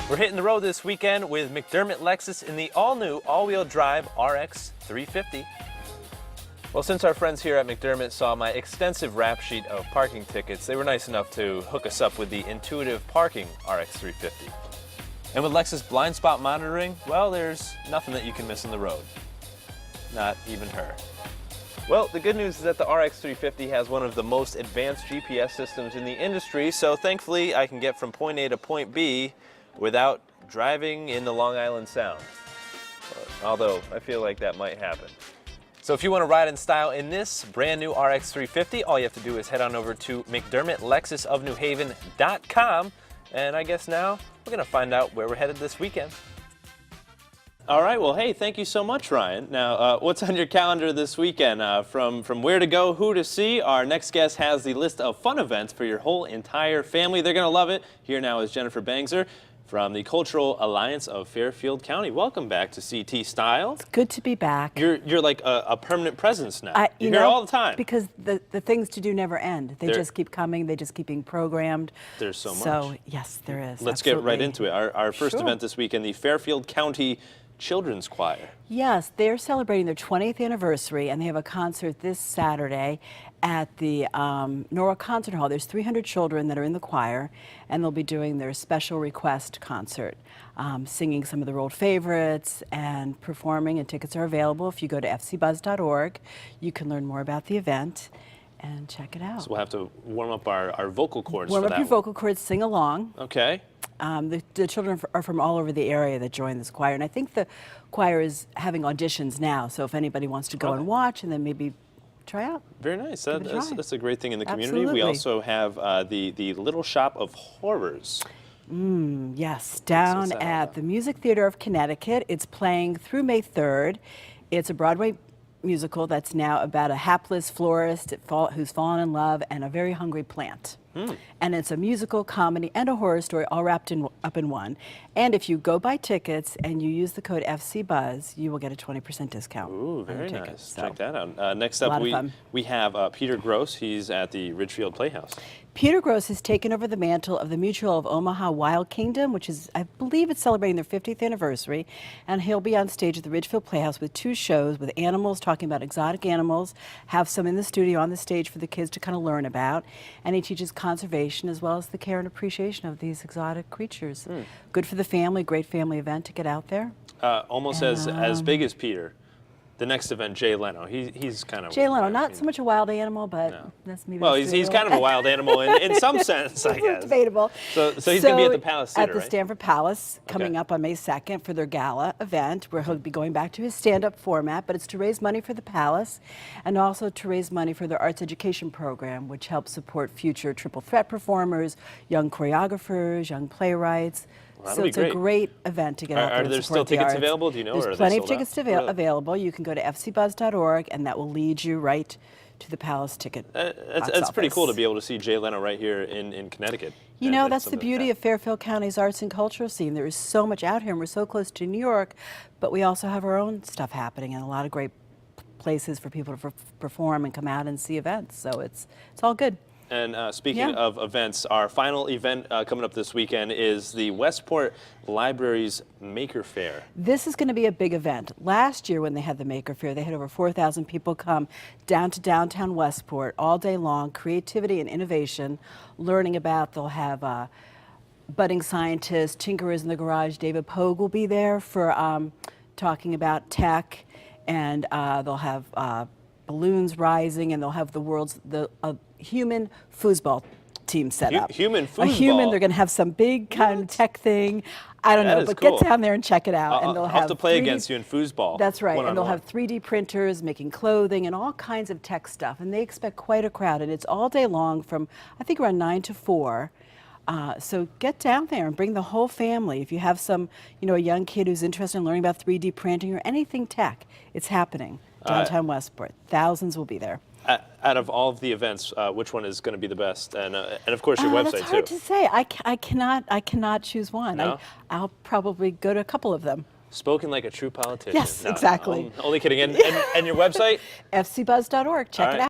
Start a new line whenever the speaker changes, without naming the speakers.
We're hitting the road this weekend with McDermott Lexus in the all-new all-wheel drive RX 350. Well, since our friends here at McDermott saw my extensive rap sheet of parking tickets, they were nice enough to hook us up with the intuitive parking RX 350. And with Lexus blind spot monitoring, well, there's nothing that you can miss on the road. Not even her. Well, the good news is that the RX 350 has one of the most advanced GPS systems in the industry, so thankfully I can get from point A to point B without driving in the Long Island Sound. Although, I feel like that might happen. So if you want to ride in style in this brand new RX 350, all you have to do is head on over to McDermottLexusofNewhaven.com, and I guess now we're going to find out where we're headed this weekend. All right, well, hey, thank you so much, Ryan. Now, what's on your calendar this weekend? From where to go, who to see, our next guest has the list of fun events for your whole entire family. They're going to love it. Here now is Jennifer Bangser from the Cultural Alliance of Fairfield County. Welcome back to CT Style.
It's good to be back.
You're like a permanent presence now. You're here all the time.
Because the things to do never end. They just keep coming. They just keep being programmed.
There's so much.
So, yes, there is.
Let's get right into it. Our first event this weekend, the Fairfield County Children's Choir.
Yes, they're celebrating their 20th anniversary, and they have a concert this Saturday at the Norwalk Concert Hall. There's 300 children that are in the choir, and they'll be doing their special request concert, singing some of their old favorites and performing, and tickets are available. If you go to fcbuzz.org, you can learn more about the event and check it out.
So we'll have to warm up our vocal cords
warm
for
up
that
your vocal cords, sing along.
Okay.
The children are from all over the area that join this choir, and I think the choir is having auditions now, so if anybody wants to go and watch and then maybe try out.
Very nice. That's a great thing in the community.
Absolutely.
We also have the Little Shop of Horrors.
Yes, down at the Music Theater of Connecticut. It's playing through May 3rd. It's a Broadway musical that's now about a hapless florist who's fallen in love and a very hungry plant. And it's a musical, comedy, and a horror story all wrapped up in one. And if you go buy tickets and you use the code FCBuzz, you will get a 20% discount.
Ooh, very nice.
Tickets.
Check that out. Next up, we have Peter Gross. He's at the Ridgefield Playhouse. Peter
Gross has taken over the mantle of the Mutual of Omaha Wild Kingdom, which is, I believe it's celebrating their 50th anniversary. And he'll be on stage at the Ridgefield Playhouse with 2 shows with animals, talking about exotic animals, have some in the studio on the stage for the kids to kind of learn about. And he teaches conservation as well as the care and appreciation of these exotic creatures. Good for the family, great family event to get out there.
Almost as big as Peter. The next event, Jay Leno. He's kind of
Jay Leno, not so much a wild animal, but that's maybe.
Well, he's kind of a wild animal in some sense, I guess.
Debatable.
So he's going to be at the Palace Theater,
at the Stanford Palace, coming up on May 2nd for their gala event, where he'll be going back to his stand-up format, but it's to raise money for the Palace, and also to raise money for their arts education program, which helps support future triple threat performers, young choreographers, young playwrights.
Well,
so it's a great event to get out there and
Are there
support
still tickets
the arts.
available? Do you know?
There's plenty of tickets available. You can go to fcbuzz.org, and that will lead you right to the Palace ticket.
It's pretty cool to be able to see Jay Leno right here in Connecticut.
You know, that's the beauty of Fairfield County's arts and cultural scene. There is so much out here, and we're so close to New York, but we also have our own stuff happening and a lot of great places for people to perform and come out and see events. So it's all good.
And speaking of events, our final event coming up this weekend is the Westport Library's Maker Faire.
This is going to be a big event. Last year when they had the Maker Faire, they had over 4,000 people come down to downtown Westport all day long, creativity and innovation, learning about, they'll have budding scientists, tinkerers in the garage. David Pogue will be there for talking about tech, and they'll have balloons rising, and they'll have the world's human foosball team set up.
Human foosball?
A human, they're going to have some big kind of tech thing. I don't know, but
cool.
Get down there and check it out. And they'll
have to play against you in foosball.
That's right, and they'll have 3D printers making clothing and all kinds of tech stuff. And they expect quite a crowd, and it's all day long from, I think, around 9 to 4. So get down there and bring the whole family. If you have some, a young kid who's interested in learning about 3D printing or anything tech, it's happening. Downtown Westport. Thousands will be there.
Out of all of the events, which one is going to be the best? And of course your website too.
That's hard to say. I cannot choose one.
No?
I'll probably go to a couple of them.
Spoken like a true politician.
Yes, exactly.
Only kidding. And your website?
fcbuzz.org. Check it out.